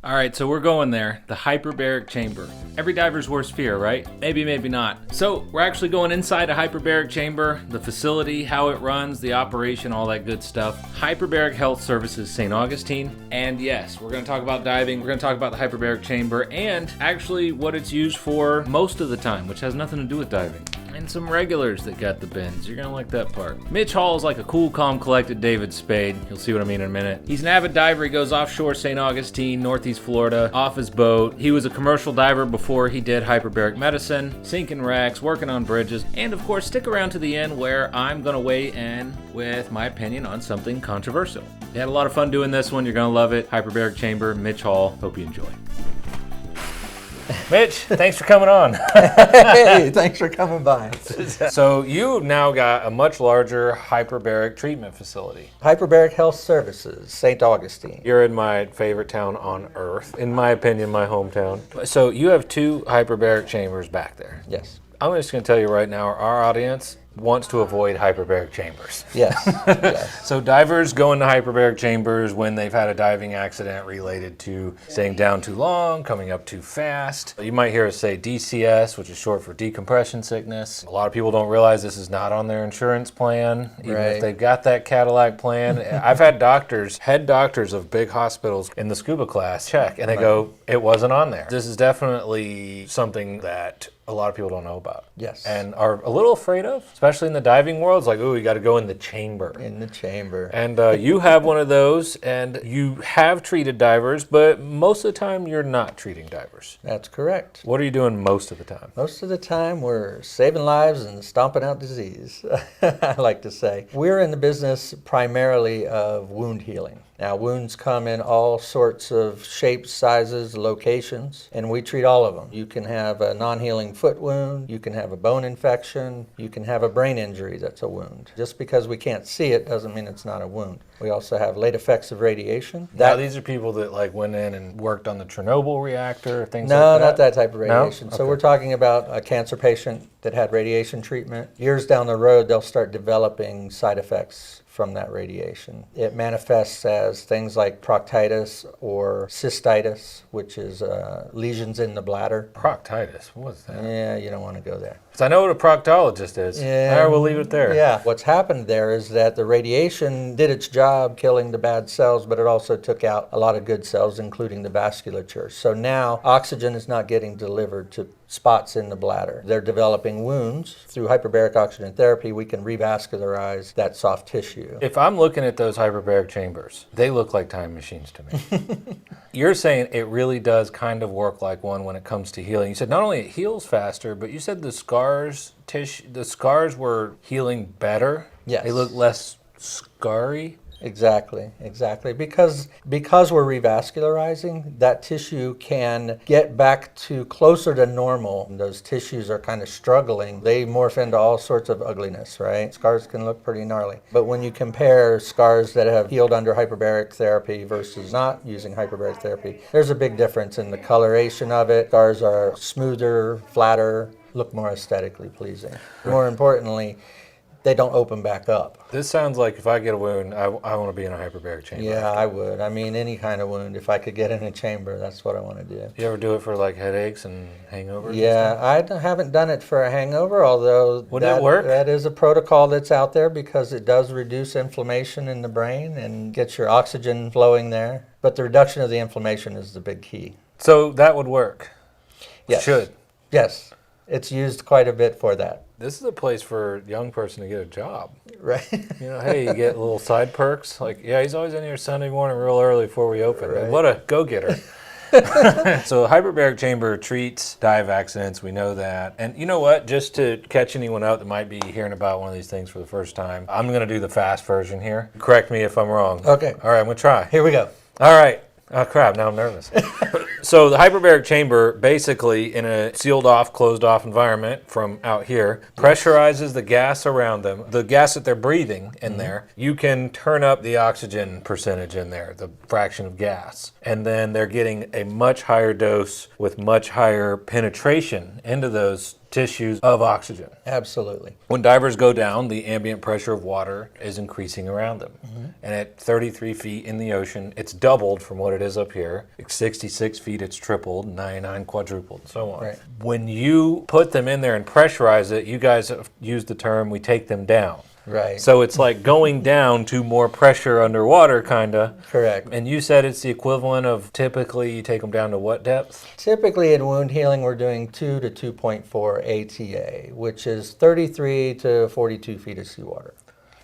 All right, so we're going there. The hyperbaric chamber. Every diver's worst fear, right? Maybe, maybe not. So we're actually going inside a hyperbaric chamber, the facility, how it runs, the operation, all that good stuff. Hyperbaric Health Services, St. Augustine. And yes, we're going to talk about diving. We're going to talk about the hyperbaric chamber and actually what it's used for most of the time, which has nothing to do with diving. And some regulars that got the bends. You're gonna like that part. Mitch Hall is like a cool, calm, collected David Spade. You'll see what I mean in a minute. He's an avid diver. He goes offshore St. Augustine, Northeast Florida, off his boat. He was a commercial diver before he did hyperbaric medicine, sinking wrecks, working on bridges, and of course, stick around to the end where I'm gonna weigh in with my opinion on something controversial. We had a lot of fun doing this one. You're gonna love it. Hyperbaric Chamber, Mitch Hall. Hope you enjoy. Mitch, thanks for coming on. Hey, thanks for coming by. So you've now got a much larger hyperbaric treatment facility. Hyperbaric Health Services, St. Augustine. You're in my favorite town on earth, in my opinion, my hometown. So you have 2 hyperbaric chambers back there. Yes. I'm just going to tell you right now, our audience wants to avoid hyperbaric chambers. Yes. Yes. So divers go into hyperbaric chambers when they've had a diving accident related to staying down too long, coming up too fast. You might hear us say DCS, which is short for decompression sickness. A lot of people don't realize this is not on their insurance plan, even if they've got that Cadillac plan. I've had doctors, head doctors of big hospitals in the scuba class check, and they go, it wasn't on there. This is definitely something that a lot of people don't know about. Yes. And are a little afraid of, especially in the diving world. It's like, oh, you got to go in the chamber. In the chamber. And you have one of those, and you have treated divers, but most of the time you're not treating divers. That's correct. What are you doing most of the time? Most of the time we're saving lives and stomping out disease, I like to say. We're in the business primarily of wound healing. Now, wounds come in all sorts of shapes, sizes, locations, and we treat all of them. You can have a non-healing foot wound, you can have a bone infection, you can have a brain injury that's a wound. Just because we can't see it doesn't mean it's not a wound. We also have late effects of radiation. Now, these are people that like went in and worked on the Chernobyl reactor, things like that? No, not that type of radiation. No? So Okay. we're talking about a cancer patient that had radiation treatment. Years down the road, they'll start developing side effects from that radiation. It manifests as things like proctitis or cystitis, which is lesions in the bladder. Proctitis, what is that? Yeah, you don't want to go there. So I know what a proctologist is. Yeah. All right, we'll leave it there. Yeah, what's happened there is that the radiation did its job killing the bad cells, but it also took out a lot of good cells, including the vasculature. So now oxygen is not getting delivered to spots in the bladder. They're developing wounds. Through hyperbaric oxygen therapy, we can revascularize that soft tissue. If I'm looking at those hyperbaric chambers, they look like time machines to me. You're saying it really does kind of work like one when it comes to healing. You said not only it heals faster, but you said the scars were healing better. Yes. They look less scarry. Exactly. Because we're revascularizing, that tissue can get back to closer to normal. Those tissues are kind of struggling. They morph into all sorts of ugliness, right? Scars can look pretty gnarly. But when you compare scars that have healed under hyperbaric therapy versus not using hyperbaric therapy, there's a big difference in the coloration of it. Scars are smoother, flatter, look more aesthetically pleasing. More importantly, they don't open back up. This sounds like if I get a wound, I want to be in a hyperbaric chamber. Yeah, I would. I mean, any kind of wound. If I could get in a chamber, that's what I want to do. You ever do it for like headaches and hangovers? Yeah, haven't done it for a hangover, although Would it work? That is a protocol that's out there because it does reduce inflammation in the brain and gets your oxygen flowing there. But the reduction of the inflammation is the big key. So that would work? Yes. Should? Yes. It's used quite a bit for that. This is a place for a young person to get a job. Right. You know, hey, you get little side perks. Like, yeah, he's always in here Sunday morning real early before we open. Right. What a go-getter. So hyperbaric chamber treats dive accidents. We know that. And you know what? Just to catch anyone out that might be hearing about one of these things for the first time, I'm going to do the fast version here. Correct me if I'm wrong. Okay. All right, I'm going to try. Here we go. All right. Oh, crap. Now I'm nervous. So the hyperbaric chamber, basically in a sealed off, closed off environment from out here, pressurizes the gas around them, the gas that they're breathing in there. You can turn up the oxygen percentage in there, the fraction of gas. And then they're getting a much higher dose with much higher penetration into those tissues of oxygen. Absolutely. When divers go down, the ambient pressure of water is increasing around them. And at 33 feet in the ocean, it's doubled from what it is up here. At 66 feet, it's tripled, 99 quadrupled, and so on. Right. When you put them in there and pressurize it, you guys have used the term, we take them down. Right. So it's like going down to more pressure underwater, kind of. Correct. And you said it's the equivalent of typically you take them down to what depth? Typically in wound healing, we're doing 2 to 2.4 ATA, which is 33 to 42 feet of seawater.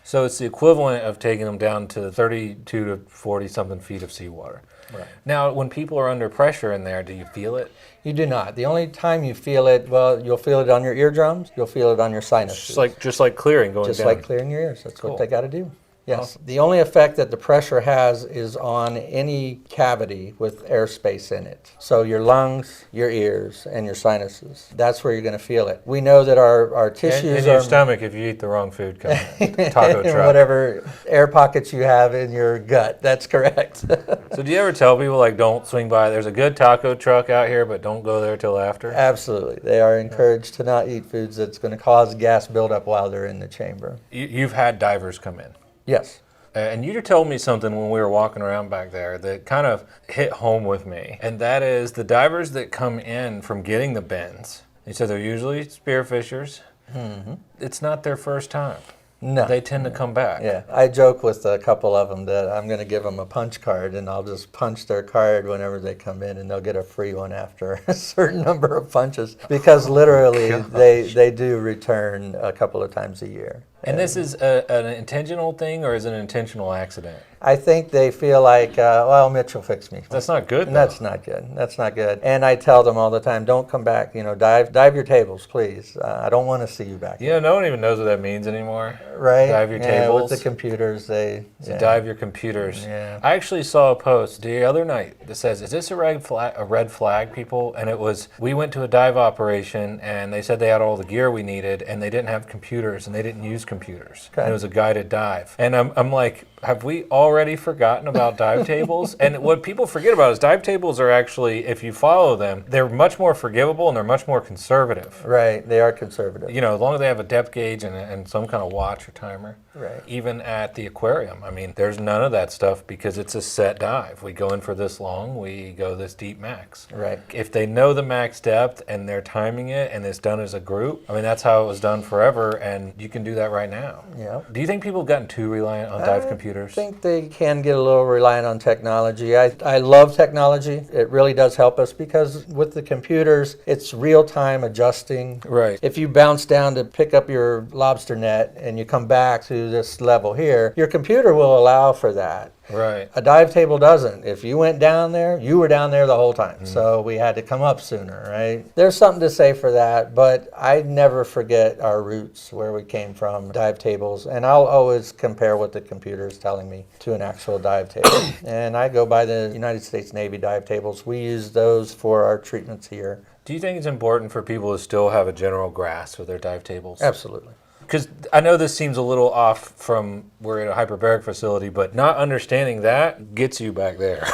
So it's the equivalent of taking them down to 32 to 40 something feet of seawater. Right. Now, when people are under pressure in there, do you feel it? You do not. The only time you feel it, well, you'll feel it on your eardrums, you'll feel it on your sinuses. Just like clearing going Just down. like clearing your ears. That's Cool. what they got to do. Yes. The only effect that the pressure has is on any cavity with airspace in it. So your lungs, your ears, and your sinuses. That's where you're going to feel it. We know that our tissues and your stomach if you eat the wrong food, kind of taco truck. whatever air pockets you have in your gut. That's correct. So do you ever tell people, like, don't swing by? There's a good taco truck out here, but don't go there till after? Absolutely. They are encouraged to not eat foods that's going to cause gas buildup while they're in the chamber. You've had divers come in. Yes. And you told me something when we were walking around back there that kind of hit home with me. And that is the divers that come in from getting the bends. You said they're usually spearfishers. Mm-hmm. It's not their first time. No. They tend to come back. Yeah. I joke with a couple of them that I'm going to give them a punch card and I'll just punch their card whenever they come in and they'll get a free one after a certain number of punches. Because literally they do return a couple of times a year. And this is an intentional thing, or is it an intentional accident? I think they feel like, well, Mitch will fix me. That's not good, though. That's not good. That's not good. And I tell them all the time, don't come back. You know, dive your tables, please. I don't want to see you back. Yeah, no one even knows what that means anymore. Right? Dive your tables. With the computers, Dive your computers. Yeah. I actually saw a post the other night that says, is this a red flag, people? And it was, we went to a dive operation, and they said they had all the gear we needed, and they didn't have computers, and they didn't use computers. Okay. And it was a guided dive. And I'm like, have we already forgotten about dive tables? And what people forget about is dive tables are actually, if you follow them, they're much more forgivable and they're much more conservative. Right, they are conservative. You know, as long as they have a depth gauge and some kind of watch or timer. Right. Even at the aquarium, I mean, there's none of that stuff because it's a set dive. We go in for this long, we go this deep max. Right. If they know the max depth and they're timing it and it's done as a group, I mean, that's how it was done forever, and you can do that right now. Yeah. Do you think people have gotten too reliant on dive computers? I think they can get a little reliant on technology. I love technology. It really does help us because with the computers, it's real-time adjusting. Right. If you bounce down to pick up your lobster net and you come back to this level here, your computer will allow for that. Right. A dive table doesn't. If you went down there, you were down there the whole time. So we had to come up sooner, right? There's something to say for that, but I never forget our roots, where we came from, dive tables. And I'll always compare what the computer is telling me to an actual dive table. And I go by the United States Navy dive tables. We use those for our treatments here. Do you think it's important for people to still have a general grasp of their dive tables? Absolutely. Because I know this seems a little off from we're at a hyperbaric facility, but not understanding that gets you back there.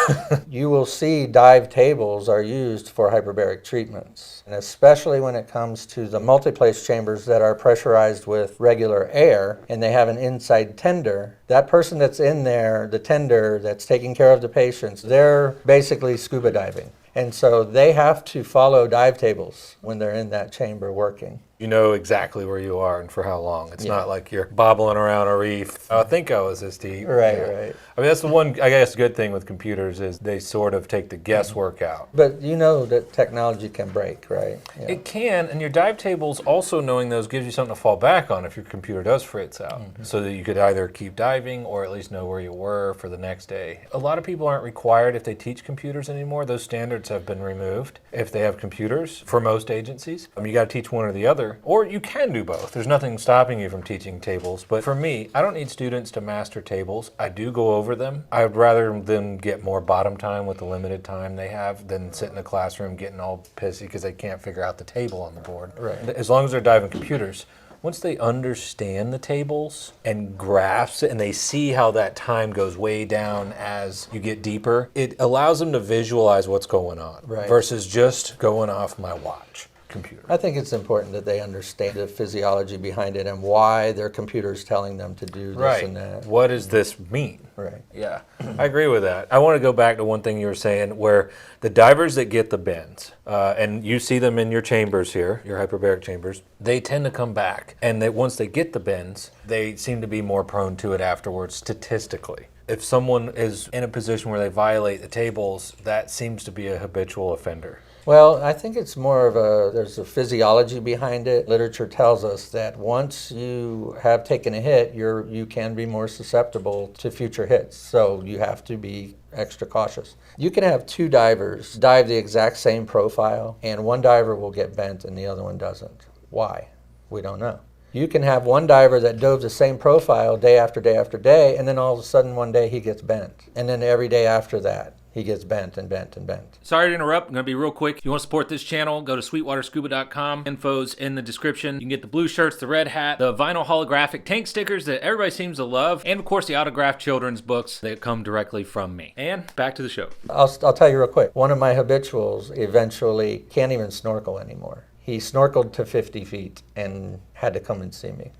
You will see dive tables are used for hyperbaric treatments, and especially when it comes to the multi-place chambers that are pressurized with regular air and they have an inside tender. That person that's in there, the tender that's taking care of the patients, they're basically scuba diving. And so they have to follow dive tables when they're in that chamber working. You know exactly where you are and for how long. It's Yeah. not like you're bobbling around a reef. I think I was this deep. Right, Yeah. right. I mean, that's the one, I guess, good thing with computers is they sort of take the guesswork out. But you know that technology can break, right? Yeah. It can, and your dive tables, also knowing those gives you something to fall back on if your computer does fritz out. So that you could either keep diving or at least know where you were for the next day. A lot of people aren't required, if they teach computers anymore, those standards have been removed if they have computers for most agencies. You got to teach one or the other, or you can do both. There's nothing stopping you from teaching tables. But for me, I don't need students to master tables. I do go over them. I would rather them get more bottom time with the limited time they have than sit in the classroom getting all pissy because they can't figure out the table on the board. Right. As long as they're diving computers, once they understand the tables and grasp it and they see how that time goes way down as you get deeper, it allows them to visualize what's going on Right. versus just going off my watch. computer? I think it's important that they understand the physiology behind it and why their computer's telling them to do this and that. What does this mean? Right. Yeah, I agree with that. I want to go back to one thing you were saying where the divers that get the bends, and you see them in your chambers here, your hyperbaric chambers, they tend to come back. And once they get the bends, they seem to be more prone to it afterwards statistically. If someone is in a position where they violate the tables, that seems to be a habitual offender. Well, I think it's more of there's a physiology behind it. Literature tells us that once you have taken a hit, you can be more susceptible to future hits. So you have to be extra cautious. You can have two divers dive the exact same profile, and one diver will get bent and the other one doesn't. Why? We don't know. You can have one diver that dove the same profile day after day after day, and then all of a sudden one day he gets bent. And then every day after that, he gets bent and bent and bent. Sorry to interrupt. I'm going to be real quick. If you want to support this channel, go to sweetwaterscuba.com. Info's in the description. You can get the blue shirts, the red hat, the vinyl holographic tank stickers that everybody seems to love, and of course the autographed children's books that come directly from me. And back to the show. I'll tell you real quick. One of my habituals eventually can't even snorkel anymore. He snorkeled to 50 feet and had to come and see me.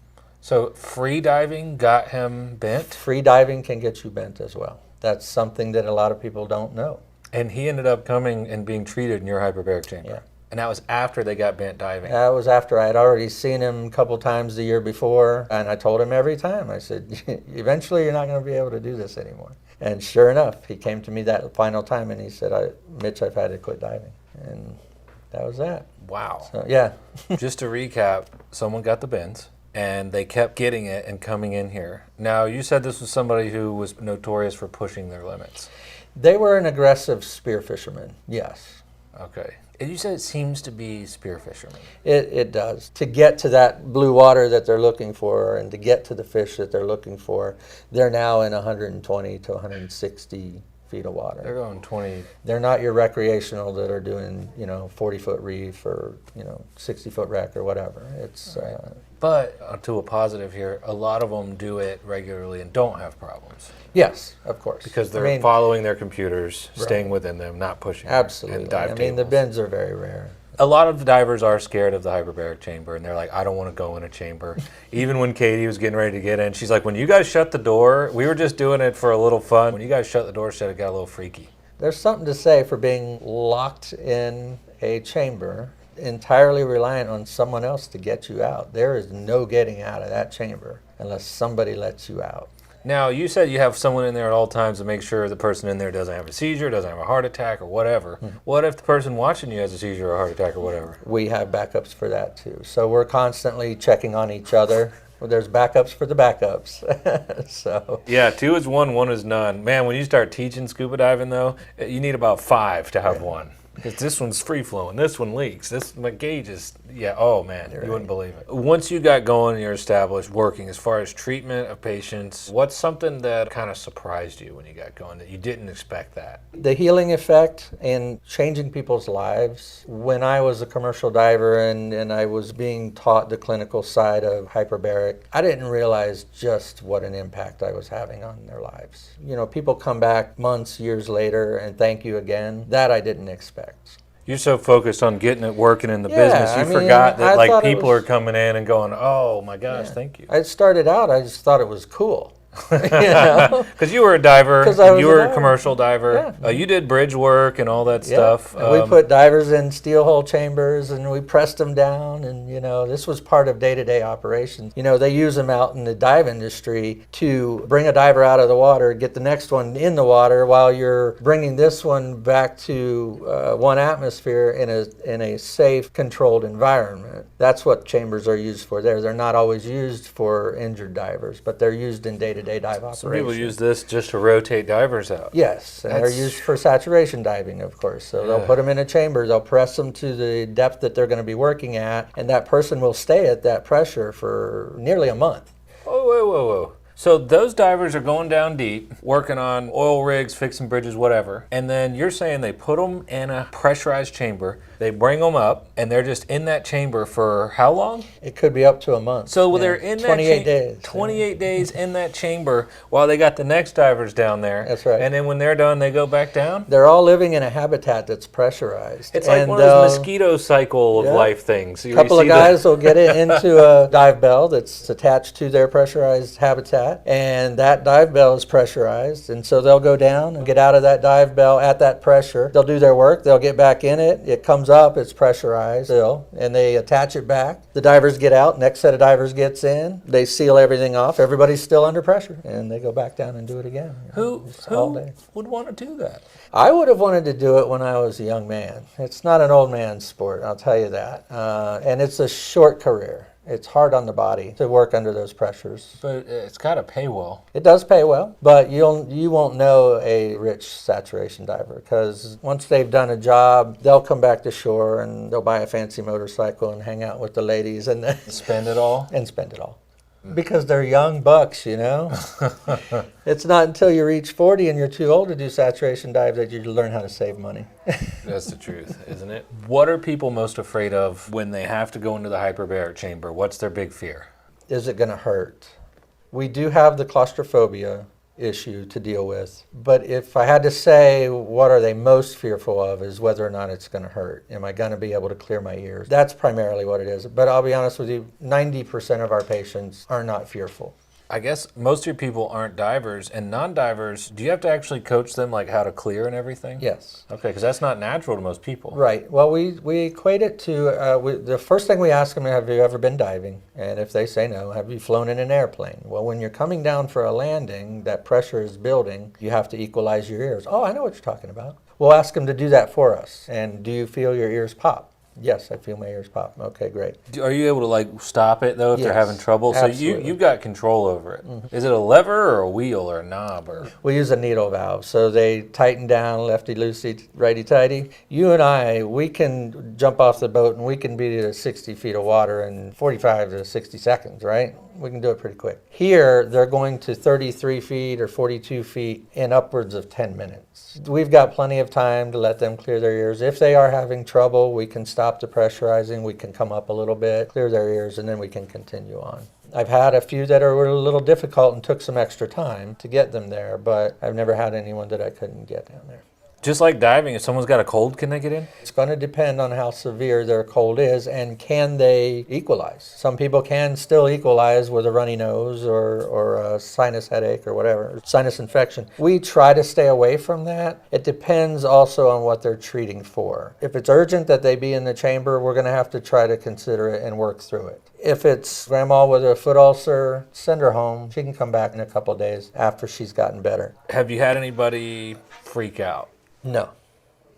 So free diving got him bent? Free diving can get you bent as well. That's something that a lot of people don't know. And he ended up coming and being treated in your hyperbaric chamber. Yeah. And that was after they got bent diving. That was after I had already seen him a couple times the year before, and I told him every time, I said, eventually you're not going to be able to do this anymore. And sure enough, he came to me that final time and he said, Mitch, I've had to quit diving. And that was that. Wow. So, yeah. Just to recap, someone got the bends, and they kept getting it and coming in here. Now, you said this was somebody who was notorious for pushing their limits. They were an aggressive spear fisherman, yes. Okay. And you said it seems to be spear fishermen. It does. To get to that blue water that they're looking for and to get to the fish that they're looking for, they're now in 120 to 160 feet of water. They're going 20. They're not your recreational that are doing, 40-foot reef or, 60-foot wreck or whatever. It's But to a positive here, a lot of them do it regularly and don't have problems. yes, of course. Because they're following their computers, staying within them, not pushing. Absolutely. And dive the tables. bends are very rare. A lot of divers are scared of the hyperbaric chamber, and they're like, I don't want to go in a chamber. Even when Katie was getting ready to get in, she's like, when you guys shut the door, we were just doing it for a little fun. When you guys shut the door, it got a little freaky. There's something to say for being locked in a chamber, entirely reliant on someone else to get you out. There is no getting out of that chamber unless somebody lets you out. Now, you said you have someone in there at all times to make sure the person in there doesn't have a seizure, doesn't have a heart attack, or whatever. What if the person watching you has a seizure or a heart attack or whatever? We have backups for that too. So we're constantly checking on each other. Well, there's backups for the backups. So yeah, 2 is 1, 1 is none. Man, when you start teaching scuba diving, though, you need about 5 to have one. Because this one's free flowing, this one leaks, my gauge is, oh man, you wouldn't believe it. Once you got going and you're established working, as far as treatment of patients, what's something that kind of surprised you when you got going that you didn't expect that? the healing effect and changing people's lives. When I was a commercial diver and I was being taught the clinical side of hyperbaric, I didn't realize just what an impact I was having on their lives. People come back months, years later and thank you again. That I didn't expect. You're so focused on getting it working in the business, you forgot that people are coming in and going, oh my gosh, thank you. I started out, I just thought it was cool. Because you were a diver, you were a commercial diver. Yeah. You did bridge work and all that stuff. And we put divers in steel hull chambers and we pressed them down, and this was part of day-to-day operations. They use them out in the dive industry to bring a diver out of the water, get the next one in the water while you're bringing this one back to 1 atmosphere in a safe, controlled environment. That's what chambers are used for there. They're not always used for injured divers, but they're used in day-to-day dive operations. Some people use this just to rotate divers out. Yes, and they're used for saturation diving, of course. So they'll put them in a chamber, they'll press them to the depth that they're going to be working at, and that person will stay at that pressure for nearly a month. Oh, whoa. So those divers are going down deep, working on oil rigs, fixing bridges, whatever. And then you're saying they put them in a pressurized chamber, they bring them up, and they're just in that chamber for how long? It could be up to a month. So they're in that 28 days. 28 days in that chamber while they got the next divers down there. That's right. And then when they're done, they go back down? They're all living in a habitat that's pressurized. It's like one of those mosquito cycle of life things. A couple of guys will get it into a dive bell that's attached to their pressurized habitat, and that dive bell is pressurized, and so they'll go down and get out of that dive bell at that pressure. They'll do their work, they'll get back in it, it comes up, it's pressurized still, and they attach it back. The divers get out, next set of divers gets in, they seal everything off, everybody's still under pressure, and they go back down and do it again. Who all day. would want to do that? I would have wanted to do it when I was a young man. It's not an old man's sport, I'll tell you that. And it's a short career. It's hard on the body to work under those pressures. But it's got to pay well. It does pay well, but you won't know a rich saturation diver, because once they've done a job, they'll come back to shore and they'll buy a fancy motorcycle and hang out with the ladies and Spend it all? and spend it all. Because they're young bucks, you know. It's not until you reach 40 and you're too old to do saturation dive that you learn how to save money. That's the truth, isn't it? What are people most afraid of when they have to go into the hyperbaric chamber? What's their big fear? Is it going to hurt? We do have the claustrophobia issue to deal with, but if I had to say what are they most fearful of is whether or not it's going to hurt. Am I going to be able to clear my ears? That's primarily what it is. But I'll be honest with you, 90% of our patients are not fearful. I guess most of your people aren't divers, and non-divers, do you have to actually coach them like how to clear and everything? Yes. Okay, because that's not natural to most people. Right. Well, we equate it to, the first thing we ask them, have you ever been diving? And if they say no, have you flown in an airplane? Well, when you're coming down for a landing, that pressure is building, you have to equalize your ears. Oh, I know what you're talking about. We'll ask them to do that for us. And do you feel your ears pop? Yes, I feel my ears pop. Okay, great. Are you able to like stop it though if they're having trouble? Absolutely. So you've got control over it. Mm-hmm. Is it a lever or a wheel or a knob or? We use a needle valve, so they tighten down, lefty-loosey, righty-tighty. You and I, we can jump off the boat and we can be to 60 feet of water in 45 to 60 seconds, right? We can do it pretty quick. Here, they're going to 33 feet or 42 feet in upwards of 10 minutes. We've got plenty of time to let them clear their ears. If they are having trouble, we can stop the pressurizing, we can come up a little bit, clear their ears, and then we can continue on. I've had a few that were a little difficult and took some extra time to get them there, but I've never had anyone that I couldn't get down there. Just like diving, if someone's got a cold, can they get in? It's going to depend on how severe their cold is and can they equalize. Some people can still equalize with a runny nose or a sinus headache or whatever, sinus infection. We try to stay away from that. It depends also on what they're treating for. If it's urgent that they be in the chamber, we're going to have to try to consider it and work through it. If it's grandma with a foot ulcer, send her home. She can come back in a couple of days after she's gotten better. Have you had anybody freak out? No.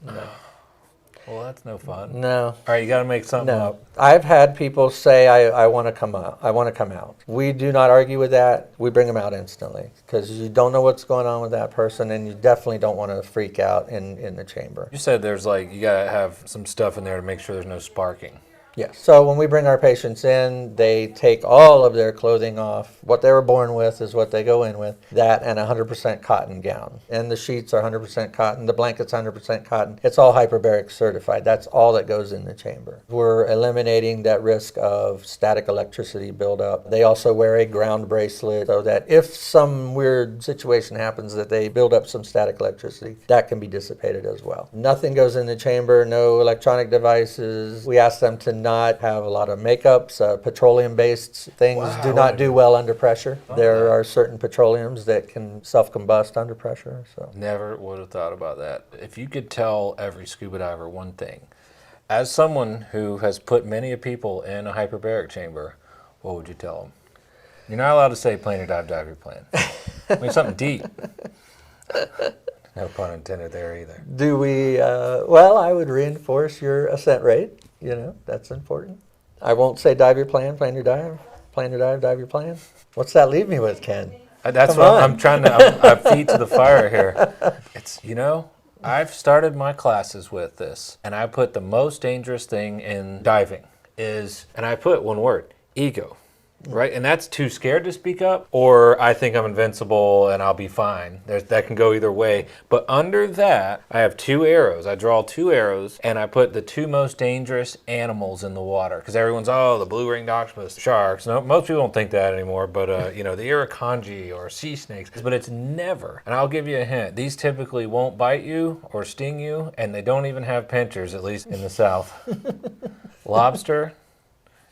Well, that's no fun. No. All right, you got to make something up. I've had people say, I want to come out. I want to come out. We do not argue with that. We bring them out instantly because you don't know what's going on with that person, and you definitely don't want to freak out in the chamber. You said there's like, you got to have some stuff in there to make sure there's no sparking. Yes. So when we bring our patients in, they take all of their clothing off. What they were born with is what they go in with. That and a 100% cotton gown. And the sheets are 100% cotton. The blanket's 100% cotton. It's all hyperbaric certified. That's all that goes in the chamber. We're eliminating that risk of static electricity buildup. They also wear a ground bracelet so that if some weird situation happens that they build up some static electricity, that can be dissipated as well. Nothing goes in the chamber, no electronic devices. We ask them to not have a lot of makeups. Petroleum-based things do not do well under pressure. There are certain petroleums that can self-combust under pressure. So Never would have thought about that. If you could tell every scuba diver one thing, as someone who has put many people in a hyperbaric chamber, what would you tell them? You're not allowed to say plane or dive your plane. I mean, something deep. No pun intended there either. do we, well, I would reinforce your ascent rate. You know, that's important. I won't say dive your plan your dive, plan your dive your plan. What's that leave me with, Ken? That's Come what on. I'm trying to, I'm feet to the fire here. It's, you know, I've started my classes with this, and I put the most dangerous thing in diving is, and I put one word, ego. right? And that's too scared to speak up, or I think I'm invincible and I'll be fine. That can go either way. But under that, I have 2 arrows. I draw 2 arrows, and I put the 2 most dangerous animals in the water. Because everyone's, oh, the blue-ringed octopus, sharks. No, most people don't think that anymore, but, the irukandji or sea snakes. But it's never, and I'll give you a hint, these typically won't bite you or sting you, and they don't even have pinchers, at least in the South. Lobster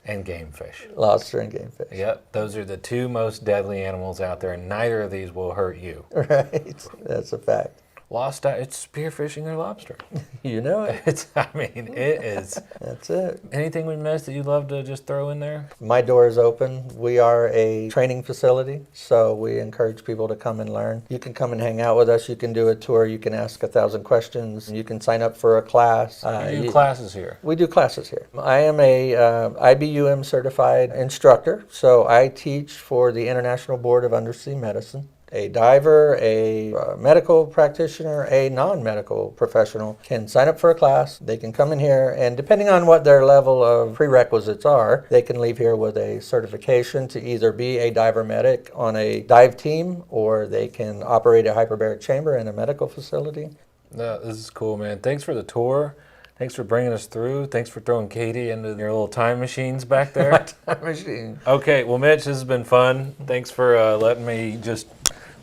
and game fish. Lobster and game fish. Yep, those are the 2 most deadly animals out there, and neither of these will hurt you. Right, that's a fact. It's spearfishing or lobster. You know it. It is. That's it. Anything we missed that you'd love to just throw in there? My door is open. We are a training facility, so we encourage people to come and learn. You can come and hang out with us. You can do a tour. You can ask 1,000 questions. You can sign up for a class. You do classes here? We do classes here. I am a IBUM certified instructor, so I teach for the International Board of Undersea Medicine. A diver, a medical practitioner, a non-medical professional can sign up for a class. They can come in here, and depending on what their level of prerequisites are, they can leave here with a certification to either be a diver medic on a dive team, or they can operate a hyperbaric chamber in a medical facility. No, this is cool, man. Thanks for the tour. Thanks for bringing us through. Thanks for throwing Katie into your little time machines back there. Time machine. Okay, well, Mitch, this has been fun. Thanks for letting me just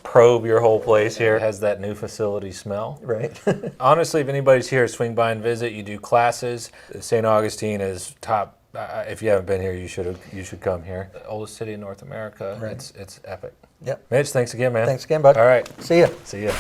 probe your whole place here. It has that new facility smell. Right. Honestly, if anybody's here, swing by and visit. You do classes. St. Augustine is top. If you haven't been here, you should come here. The oldest city in North America. Right. It's epic. Yep. Mitch, thanks again, man. Thanks again, bud. All right. See ya. See ya.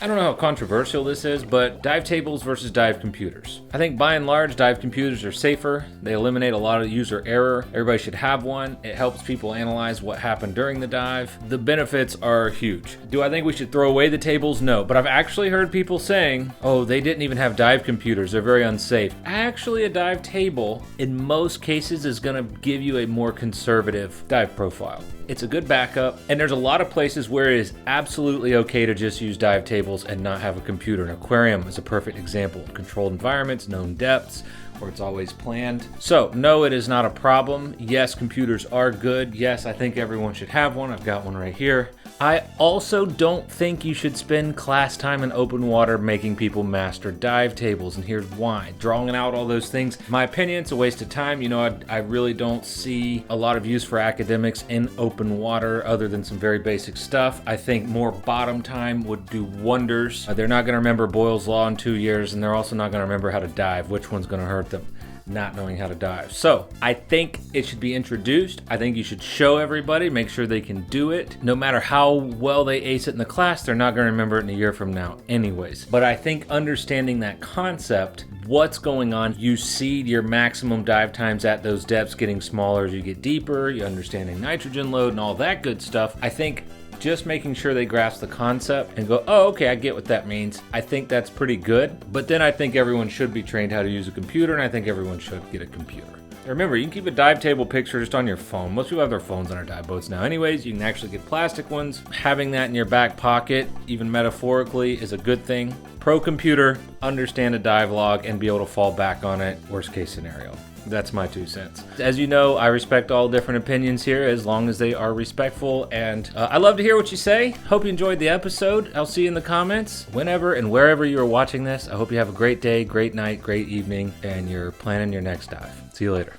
I don't know how controversial this is, but dive tables versus dive computers. I think by and large, dive computers are safer. They eliminate a lot of user error. Everybody should have one. It helps people analyze what happened during the dive. The benefits are huge. Do I think we should throw away the tables? No, but I've actually heard people saying, oh, they didn't even have dive computers. They're very unsafe. Actually, a dive table, in most cases, is gonna give you a more conservative dive profile. It's a good backup, and there's a lot of places where it is absolutely okay to just use dive tables and not have a computer. An aquarium is a perfect example. Controlled environments, known depths, where it's always planned. So, no, it is not a problem. Yes, computers are good. Yes, I think everyone should have one. I've got one right here. I also don't think you should spend class time in open water making people master dive tables, and here's why. Drawing out all those things, in my opinion, it's a waste of time. You know, I really don't see a lot of use for academics in open water other than some very basic stuff. I think more bottom time would do wonders. They're not gonna remember Boyle's Law in 2 years, and they're also not gonna remember how to dive. Which one's gonna hurt them? Not knowing how to dive. So I think it should be introduced. I think you should show everybody, make sure they can do it. No matter how well they ace it in the class, they're not going to remember it in a year from now anyways. But I think understanding that concept, what's going on, you see your maximum dive times at those depths getting smaller as you get deeper, you understanding nitrogen load and all that good stuff. I think just making sure they grasp the concept and go, oh, okay, I get what that means. I think that's pretty good. But then I think everyone should be trained how to use a computer, and I think everyone should get a computer. Remember, you can keep a dive table picture just on your phone. Most people have their phones on our dive boats now. Anyways, you can actually get plastic ones. Having that in your back pocket, even metaphorically, is a good thing. Pro computer, understand a dive log, and be able to fall back on it, worst case scenario. That's my 2 cents. As you know, I respect all different opinions here as long as they are respectful, and I love to hear what you say. Hope you enjoyed the episode. I'll see you in the comments whenever and wherever you are watching this. I hope you have a great day, great night, great evening, and you're planning your next dive. See you later.